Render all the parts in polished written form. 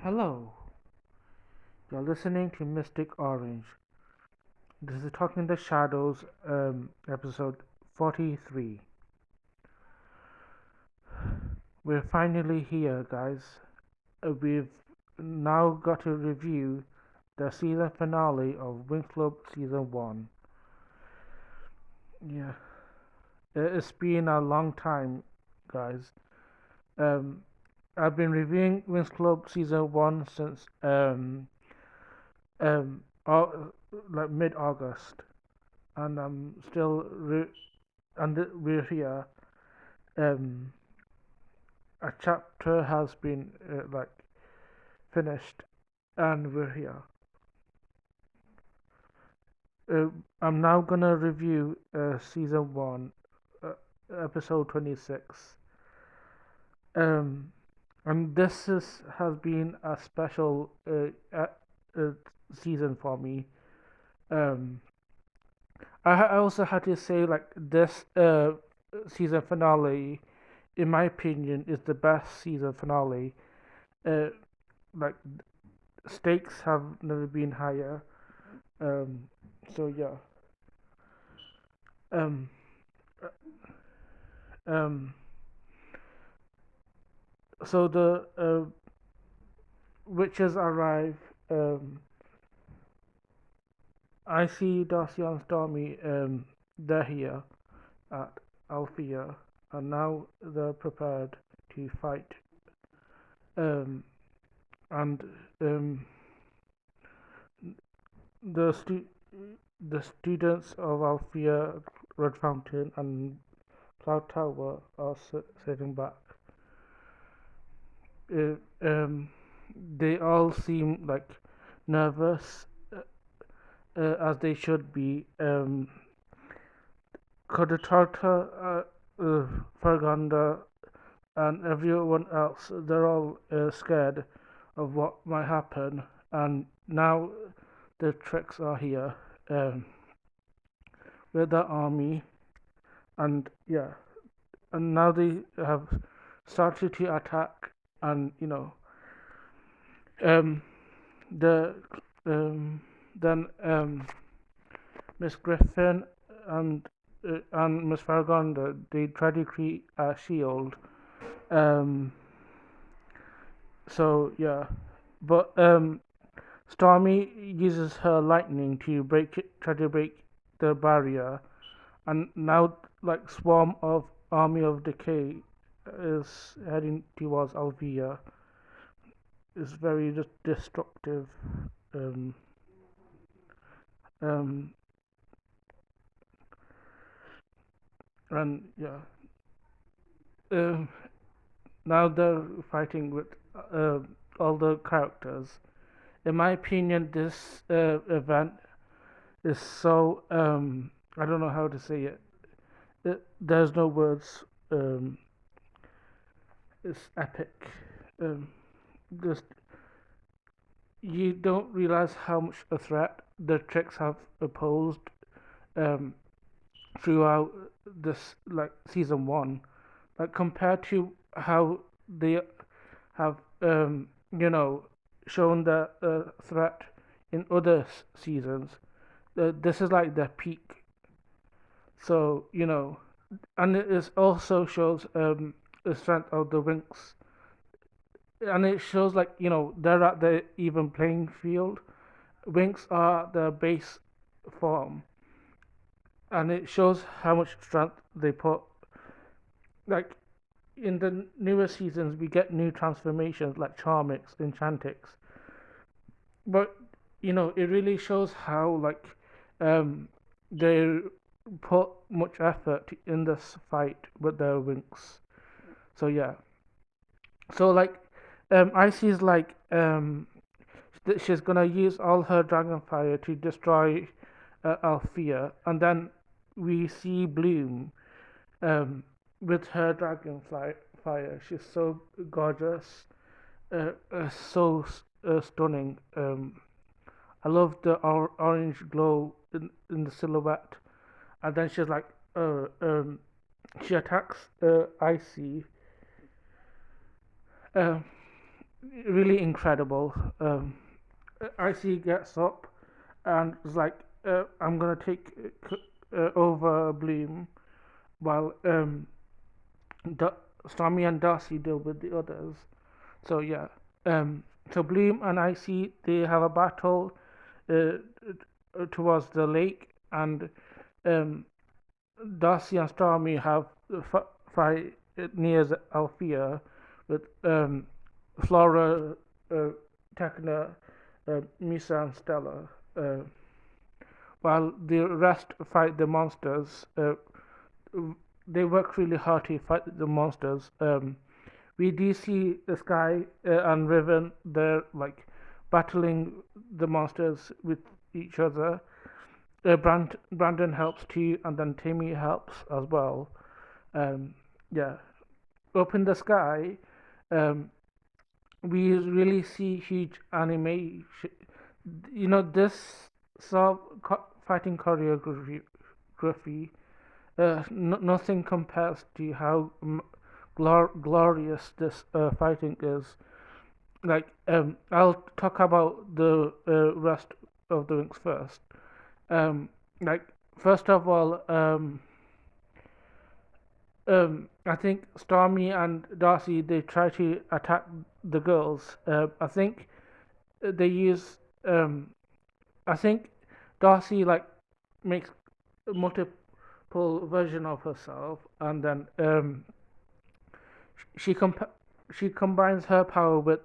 Hello, you're listening to Mystic Orange. This is Talking in the Shadows, episode 43. We're finally here, guys. We've now got to review the season finale of WINX CLUB Season 1. Yeah, it's been a long time, guys. Um, I've been reviewing WINX CLUB Season 1 since um, like mid August, and I'm still and we're here. Um, a chapter has been finished, and we're here. Uh, I'm now gonna review season one, uh, episode 26. Um, and has been a special uh, season for me. Um, I also had to say like this season finale, in my opinion, is the best season finale. Uh, like stakes have never been higher. Um, so yeah. Um, um, so the witches arrive. I see Darcy and Stormy. They're here at Althea, and now they're prepared to fight. Um, and the stu- the students of Althea, Red Fountain, and Cloud Tower are sitting back. Uh, um, they all seem like nervous, as they should be. Kodatarta, Farganda, and everyone else, they're all scared of what might happen. And now the tricks are here um, with the army, and yeah, and now they have started to attack, and um, the then Miss Griffin and Miss Farragonda, they try to create a shield. Um, so yeah, but Stormy uses her lightning to try to break the barrier, and now like swarm of army of decay is heading towards Alvia. It's very destructive. Um, um, and yeah, um, now they're fighting with uh, all the characters. In my opinion, this event is so I don't know how to say it. There's no words. It's epic. Um, just you don't realize how much a threat the tricks have posed um, throughout this like season one, like compared to how they have shown the threat in other seasons. This is like their peak. So and it is also shows the strength of the WINX, and it shows like they're at the even playing field. WINX are the base form, and it shows how much strength they put. Like in the newer seasons, we get new transformations like Charmix, Enchantix, but it really shows how like um they put much effort in this fight with their WINX. So yeah, so like Icy's like she's gonna use all her dragon fire to destroy Althea, and then we see Bloom um, with her dragonfly fire. She's so gorgeous, so stunning. I love the orange glow in the silhouette, and then she's like, she attacks Icy, uh, really incredible. Icy gets up and is like, I'm gonna take over Bloom, while Stormy and Darcy deal with the others. So yeah, um, so Bloom and Icy they have a battle uh, towards the lake, and um, Darcy and Stormy have fight near Althea with Flora, uh, Techna, Misa, and Stella, uh, while the rest fight the monsters. They work really hard to fight the monsters. We do see the Sky and Riven, they're like battling the monsters with each other. Brandon helps too, and then Timmy helps as well. Um, yeah, up in the sky, um, we really see huge animation. This sort of fighting choreography. Nothing compares to how glorious this fighting is. Like, I'll talk about the rest of the wings first. Um, like, first of all, I think Stormy and Darcy they try to attack the girls. I think they use. I think Darcy like makes multiple version of herself, and then she she combines her power with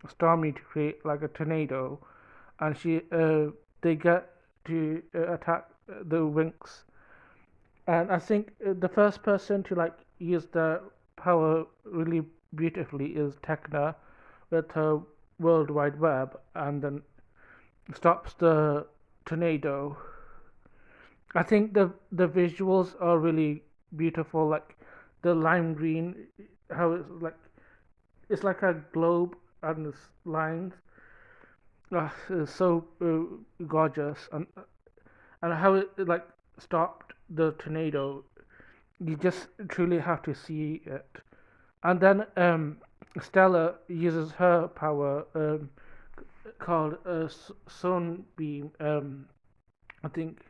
Stormy to create like a tornado, and she they get to attack the Winx. And I think the first person to like use the power really beautifully is Tekna with her World Wide Web, and then stops the tornado. I think the visuals are really beautiful, like the lime green, how it's like a globe and it's lines. It's so gorgeous, and how it like stopped the tornado. You just truly have to see it. And then Stella uses her power called Sunbeam. I think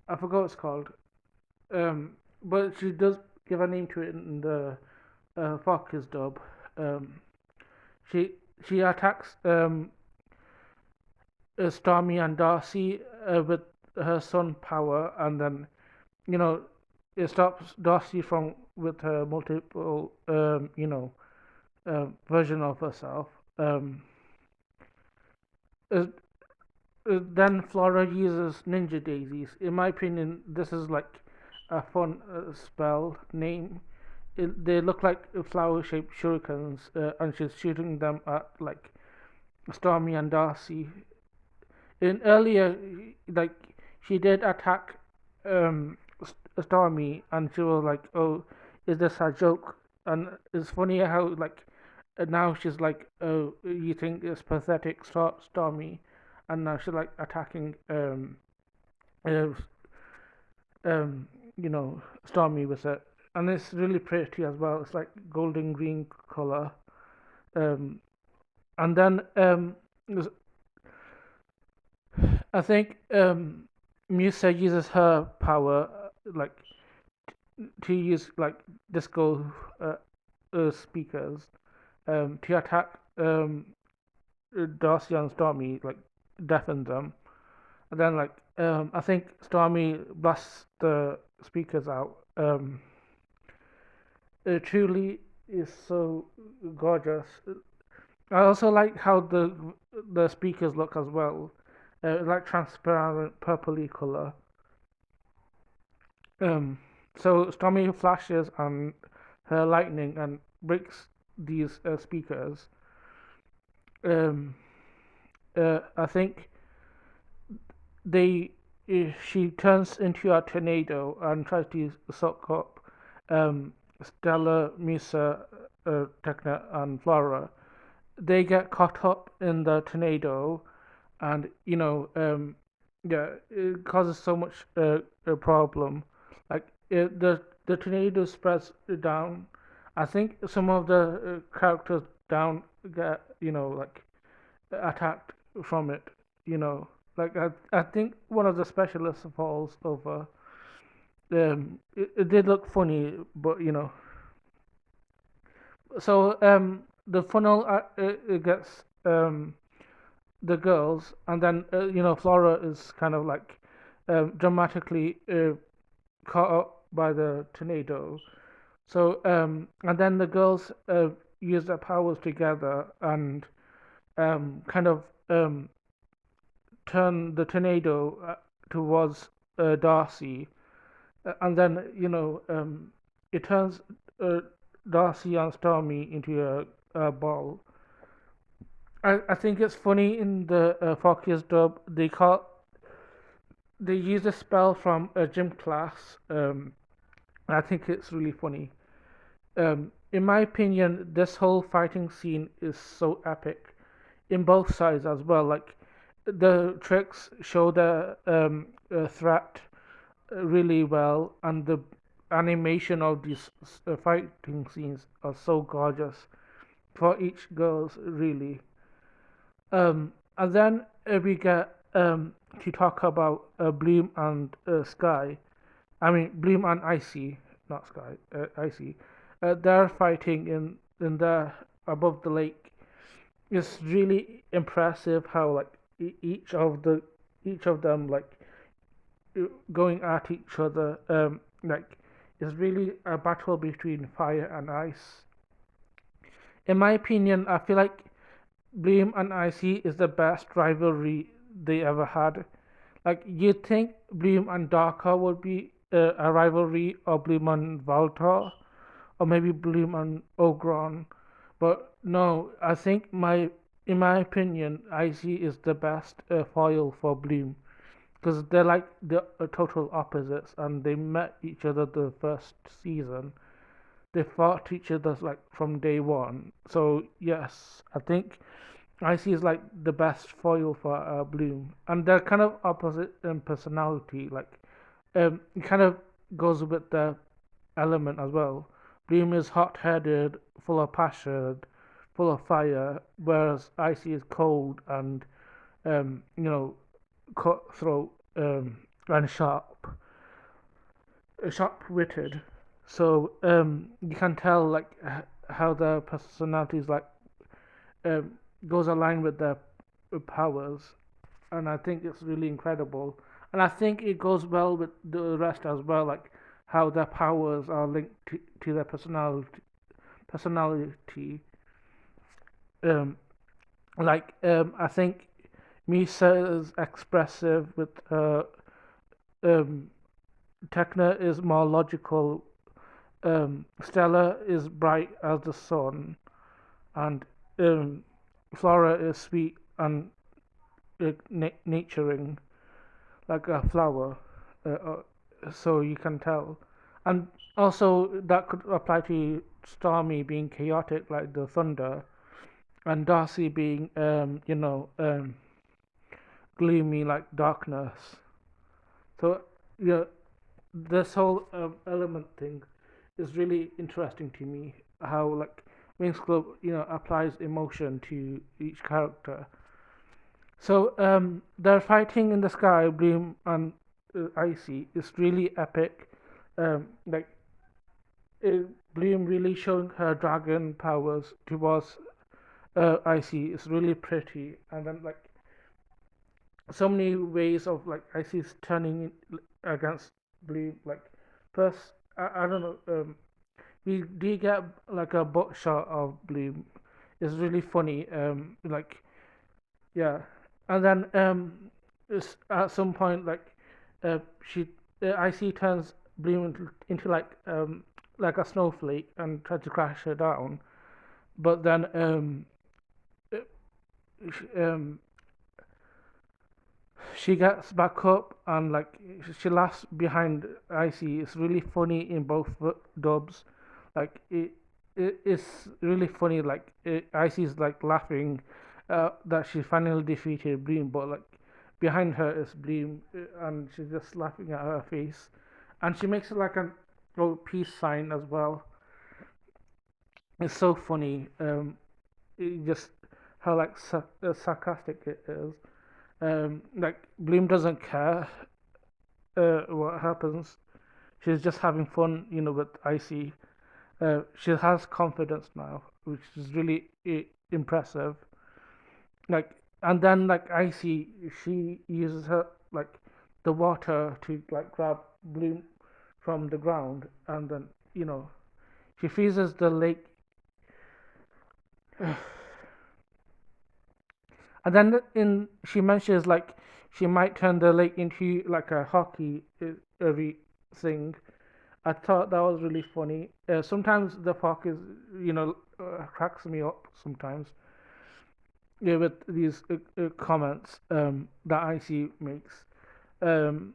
I forgot what it's called. But she does give a name to it in the Fox dub. Um, she she attacks Stormy and Darcy with her sun power, and then you know it stops Darcy from with her multiple version of herself. Um, uh, then Flora uses Ninja Daisies. In my opinion, this is like a fun spell name. They look like flower-shaped shurikens, and she's shooting them at like Stormy and Darcy. In earlier, like she did attack Stormy, and she was like, "Oh, is this a joke?" And it's funny how like now she's like, "Oh, you think it's pathetic, Stormy," and now she's like attacking uh, um Stormy with it, and it's really pretty as well. It's like golden green color. Um, and then I think Musa uses her power like to use like disco speakers to attack Darcy and Stormy, like deafen them. And then like I think Stormy blasts the speakers out. It truly is so gorgeous. I also like how the speakers look as well, like transparent purpley color. Um, so Stormy flashes and her lightning and breaks these speakers. Um, I think they she turns into a tornado and tries to suck up Stella, Misa, Techna, and Flora. They get caught up in the tornado, and yeah, it causes so much a problem. Like the tornado spreads down. I think some of the characters down, get like attacked from it. You know, like I think one of the specialists falls over. It did look funny, but so the funnel it gets the girls, and then Flora is kind of like dramatically caught up by the tornado. So and then the girls use their powers together and kind of turn the tornado towards Darcy, and then it turns uh, Darcy and Stormy into a ball. I think it's funny in the Focus dub. They use a spell from a gym class. I think it's really funny. In my opinion, this whole fighting scene is so epic in both sides as well. Like the tricks show the threat really well, and the animation of these fighting scenes are so gorgeous for each girls really. And then we get to talk about Bloom and Sky. I mean Bloom and Icy, not Sky. Icy. They're fighting in the above the lake. It's really impressive how like each of them like going at each other. Like it's really a battle between fire and ice. In my opinion, I feel like Bloom and Icy is the best rivalry they ever had. Like you'd think Bloom and Darker would be a rivalry, or Bloom and Valtor, or maybe Bloom and Ogron, but no. I think in my opinion, Icy is the best foil for Bloom because they're like the total opposites, and they met each other the first season. They fought each other like from day one. So yes, I think Icy is like the best foil for Bloom, and they're kind of opposite in personality. Like, it kind of goes with the element as well. Bloom is hot-headed, full of passion, full of fire, whereas Icy is cold and cutthroat and sharp-witted. So you can tell like how their personalities like um, goes aligned with their powers, and I think it's really incredible. And I think it goes well with the rest as well, like how their powers are linked to their personality. Personality, um, I think Misa is expressive with um, Tekna is more logical. Stella is bright as the sun, and um, Flora is sweet and nurturing like a flower, so you can tell. And also, that could apply to Stormy being chaotic like the thunder, and Darcy being, gloomy like darkness. So, yeah, this whole element thing is really interesting to me. How like WINX CLUB, applies emotion to each character. So they're fighting in the sky, Bloom and Icy. It's really epic. Like Bloom really showing her dragon powers towards Icy. It's really pretty, and then like so many ways of like Icy's turning against Bloom. Like first, I don't know. We do get like a butt shot of Bloom. It's really funny. Like yeah, and then at some point like she Icy turns Bloom into like a snowflake and tries to crash her down, but then uh, she, she gets back up and like she laughs behind Icy. It's really funny in both dubs. Like it's really funny. Like Icy's like laughing that she finally defeated Bloom, but like behind her is Bloom, and she's just laughing at her face, and she makes it like a peace sign as well. It's so funny. just how like sarcastic it is. Like Bloom doesn't care what happens. She's just having fun, with Icy. She has confidence now, which is really impressive. Like, and then like Icy, she uses her like the water to like grab Bloom from the ground, and then she freezes the lake, and then in she mentions like she might turn the lake into like a hockey every thing. I thought that was really funny. Sometimes the fuck is, cracks me up sometimes. Yeah, with these comments that IC makes. Um,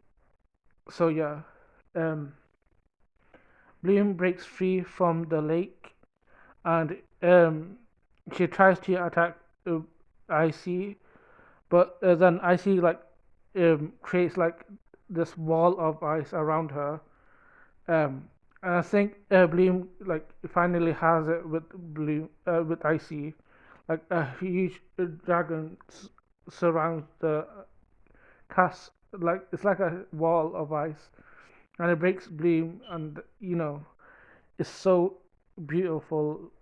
so yeah, um, Bloom breaks free from the lake and she tries to attack IC, but then IC like creates like this wall of ice around her. Um, and I think Bloom like finally has it with Bloom with Icy, like a huge dragon surrounds the cast, like it's like a wall of ice, and it breaks Bloom, and it's so beautiful.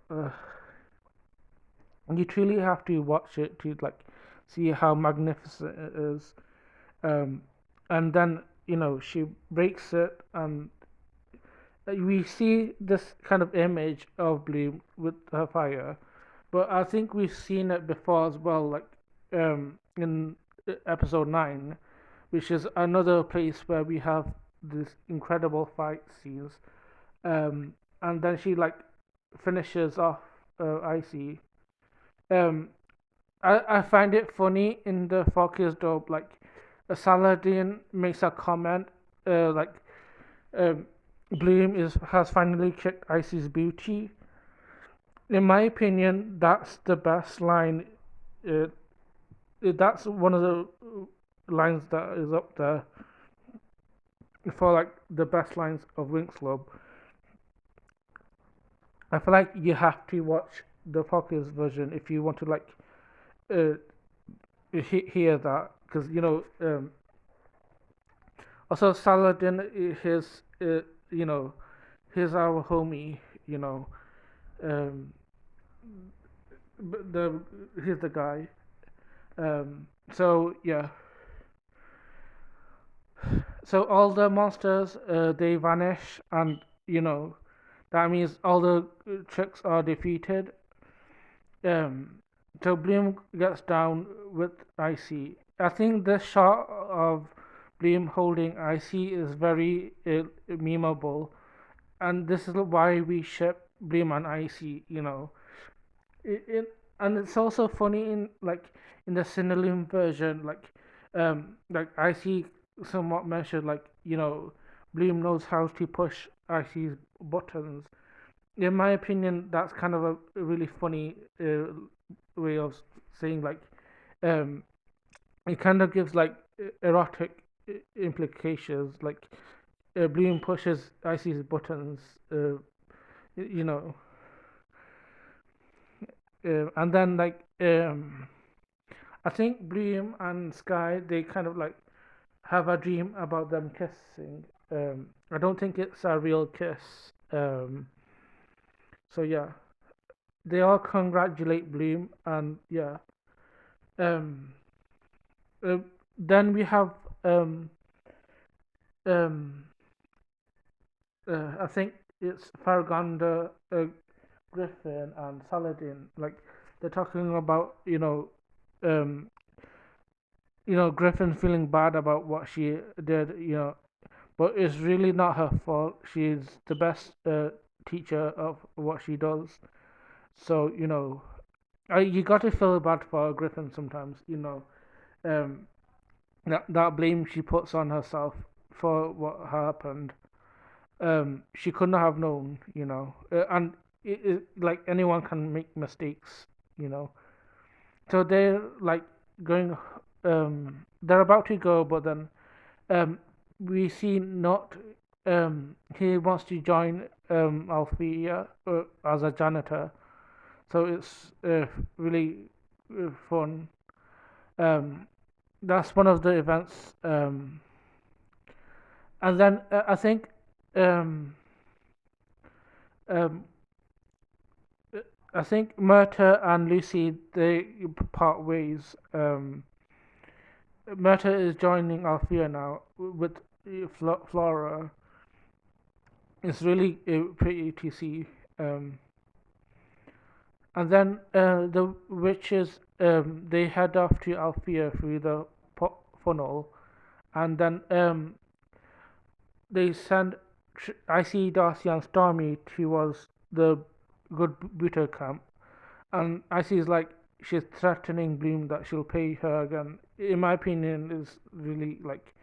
You truly have to watch it to like see how magnificent it is. Um, and then she breaks it, and we see this kind of image of Bloom with her fire, but I think we've seen it before as well, like in episode 9, which is another place where we have this incredible fight scenes. Um, and then she like finishes off Icy. Um, I find it funny in the Focus Dope, like Saladin makes a comment, like um, Bloom is has finally kicked Icy's booty. In my opinion, that's the best line. Uh, that's one of the lines that is up there for like the best lines of WINX CLUB. I feel like you have to watch the Focus version if you want to like uh, hear that, because also Saladin his you know he's our homie. You know, um, the he's the guy. So yeah, so all the monsters they vanish, and that means all the tricks are defeated. Um, so Bloom gets down with Icy. I think this shot of Bloom holding Icy is very memeable, and this is why we ship Bloom and Icy. And it's also funny in like in the Cinnalum version, like Icy somewhat mentioned, like Bloom knows how to push Icy's buttons. In my opinion, that's kind of a really funny way of saying like um, it kind of gives like erotic implications. Like Bloom pushes Icy's buttons, you know, and then like I think Bloom and Sky they kind of like have a dream about them kissing. I don't think it's a real kiss. So yeah, they all congratulate Bloom, and yeah. Um, uh, then we have um, um, I think it's Fargonda, Griffin, and Saladin. Like they're talking about um, Griffin feeling bad about what she did. But it's really not her fault. She's the best teacher of what she does. So you got to feel bad for Griffin sometimes. Um, that blame she puts on herself for what happened. She couldn't have known. And like anyone can make mistakes. You know, so they're like going. They're about to go, but then um, we see not he wants to join Althea as a janitor. So it's really fun. Um, that's one of the events, and then I think um, um, I think Myrta and Lucy they part ways. Myrta is joining Althea now with Flora. It's really pretty to see. Um, and then the witches they head off to Althea through the funnel, and then they send Icy, Darcy, and Stormy towards the Good Booter camp, and Icy's like she's threatening Bloom that she'll pay her again. In my opinion, is really like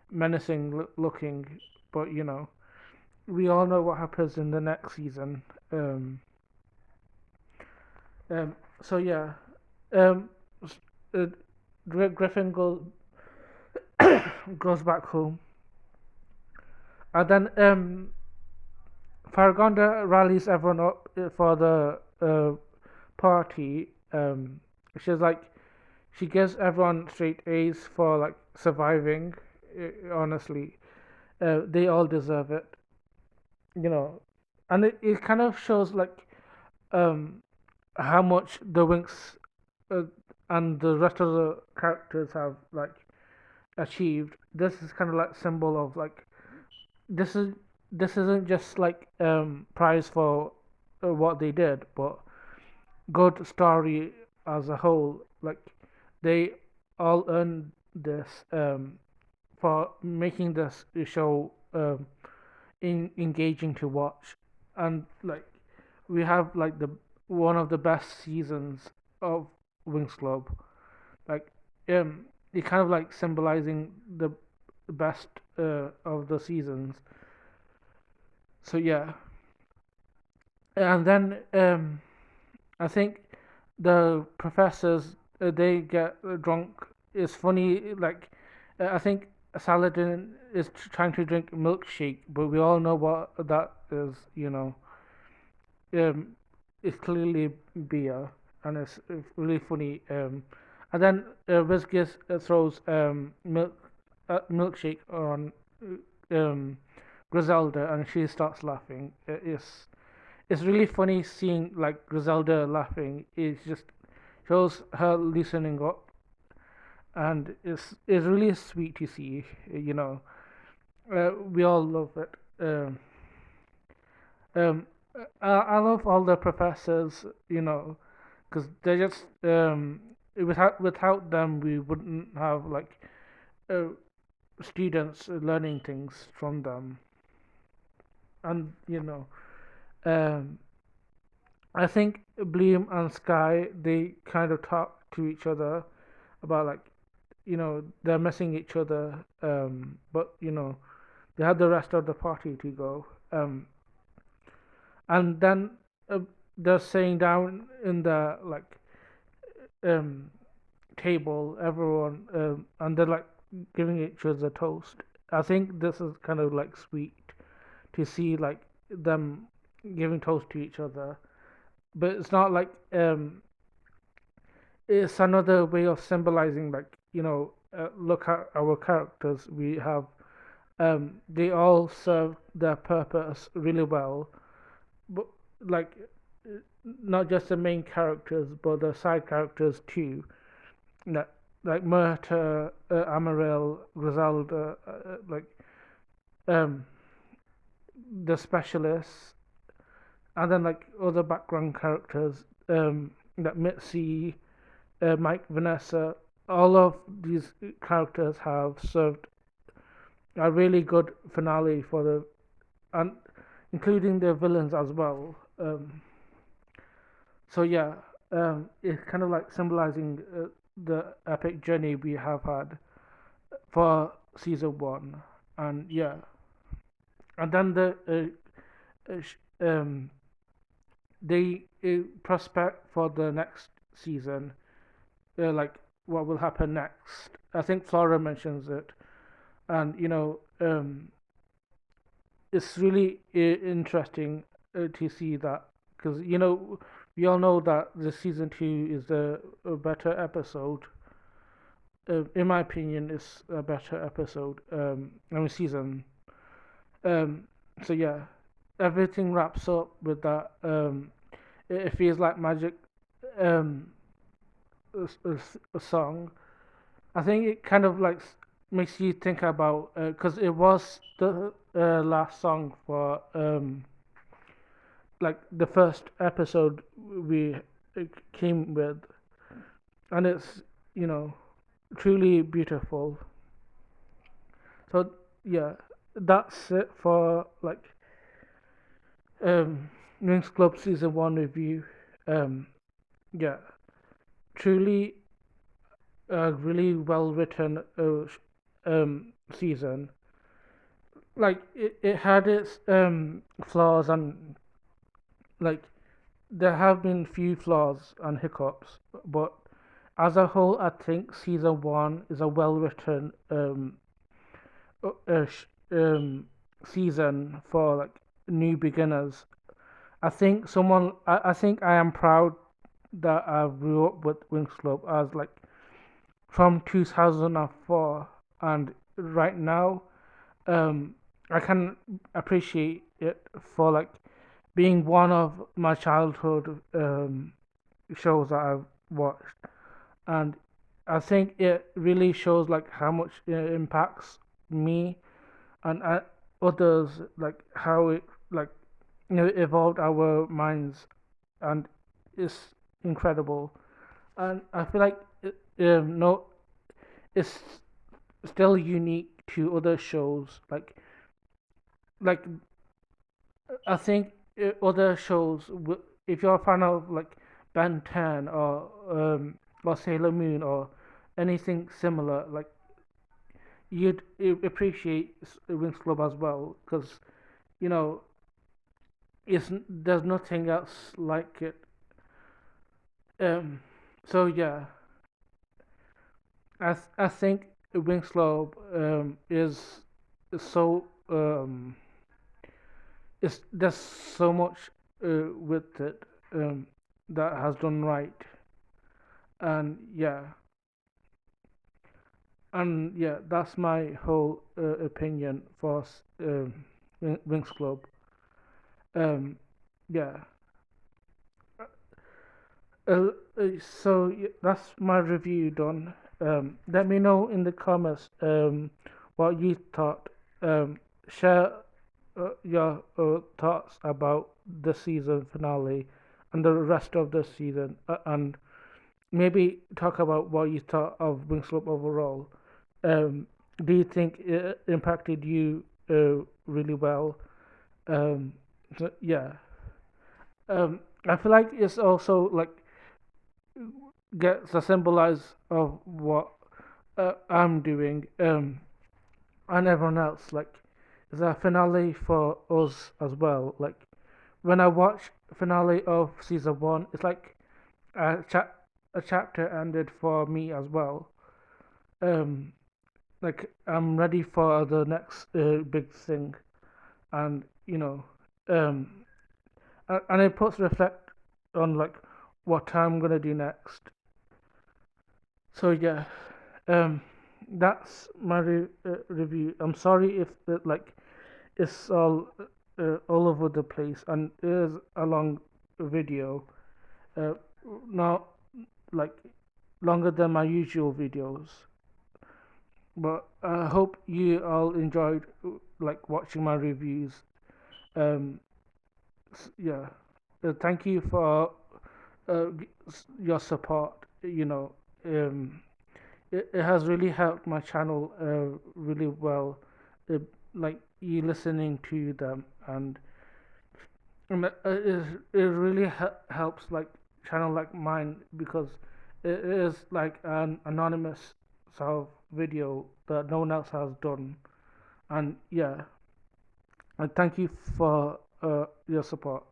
menacing looking, but we all know what happens in the next season. Um, so yeah, um, uh, Griffin goes back home, and then Farragonda rallies everyone up for the party. She's like she gives everyone straight A's for like surviving. Honestly, they all deserve it, and it kind of shows like um how much the Winx uh, and the rest of the characters have like achieved. This is kind of like symbol of like this is this isn't just like prize for what they did, but good story as a whole. Like they all earned this for making this show engaging to watch, and like we have like the one of the best seasons of WINX Club. Like it kind of like symbolizing the best of the seasons. So yeah, and then I think the professors they get drunk. It's funny. Like I think Saladin is trying to drink milkshake, but we all know what that is. Um, it's clearly beer, and it's really funny. And then Wizgis throws milkshake on um, Griselda, and she starts laughing. It's really funny seeing like Griselda laughing. It just shows her loosening up, and it's really sweet to see. We all love it. Um, I love all the professors. Because they just without them we wouldn't have like uh, students learning things from them, and um, I think Bloom and Sky they kind of talk to each other about like they're missing each other, but they had the rest of the party to go, and then they're saying down in the like um table, everyone, and they're like giving each other a toast. I think this is kind of like sweet to see like them giving toast to each other, but it's not like it's another way of symbolizing like look at our characters we have. They all serve their purpose really well, but like not just the main characters but the side characters too, like Myrta, Amaril, Griselda, like um, the specialists, and then like other background characters, like Mitzi, Mike, Vanessa. All of these characters have served a really good finale for the, and including the villains as well. So yeah, it's kind of like symbolizing the epic journey we have had for season one, and yeah, and then um they prospect for the next season, like what will happen next. I think Flora mentions it, and it's really interesting to see that because we all know that the season two is a better episode. In my opinion, it's a better episode. I mean season. Um, so yeah, everything wraps up with that. It feels like magic. Um, a song. I think it kind of like makes you think about because it was the last song for like the first episode we came with, and it's you know truly beautiful. So yeah, that's it for like um WINX Club season one review. Um, yeah, truly a really well written season. Like it had its flaws and like there have been few flaws and hiccups, but as a whole, I think season one is a well written uh, uh, sh- um season for like new beginners. I think I am proud that I grew up with WINX Club as like from 2004 and right now um I can appreciate it for like being one of my childhood shows that I've watched, and I think it really shows like how much it impacts me and others, like how it like evolved our minds, and it's incredible. And I feel like no, it's still unique to other shows. Like I think other shows, if you're a fan of like Ben 10 or Sailor Moon or anything similar, like you'd appreciate WINX Club as well because you know there's nothing else like it. Um, so yeah, I think WINX Club is so it's there's so much with it that has done right, and that's my whole opinion for WINX Club. Um, yeah, that's my review done. Let me know in the comments what you thought. Share your thoughts about the season finale and the rest of the season, and maybe talk about what you thought of WINX Club overall. Um, do you think it impacted you really well? Um, yeah. I feel like it's also like gets a symbolize of what I'm doing and everyone else. Like, it's a finale for us as well. Like, when I watch finale of season one, it's like a chapter ended for me as well. Um, like I'm ready for the next big thing, and um, and it puts reflect on like what I'm gonna do next. So yeah, um, that's my review. I'm sorry if like it's all over the place and it is a long video, uh, not like longer than my usual videos. But I hope you all enjoyed like watching my reviews. Um, yeah, thank you for uh, your support. Um, it has really helped my channel really well. Uh, like you listening to them, and it really helps like channel like mine because it is like an anonymous sort of video that no one else has done. And yeah, and thank you for your support.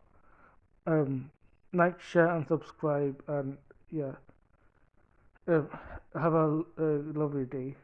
Um, like, share, and subscribe, and yeah, uh, have a lovely day.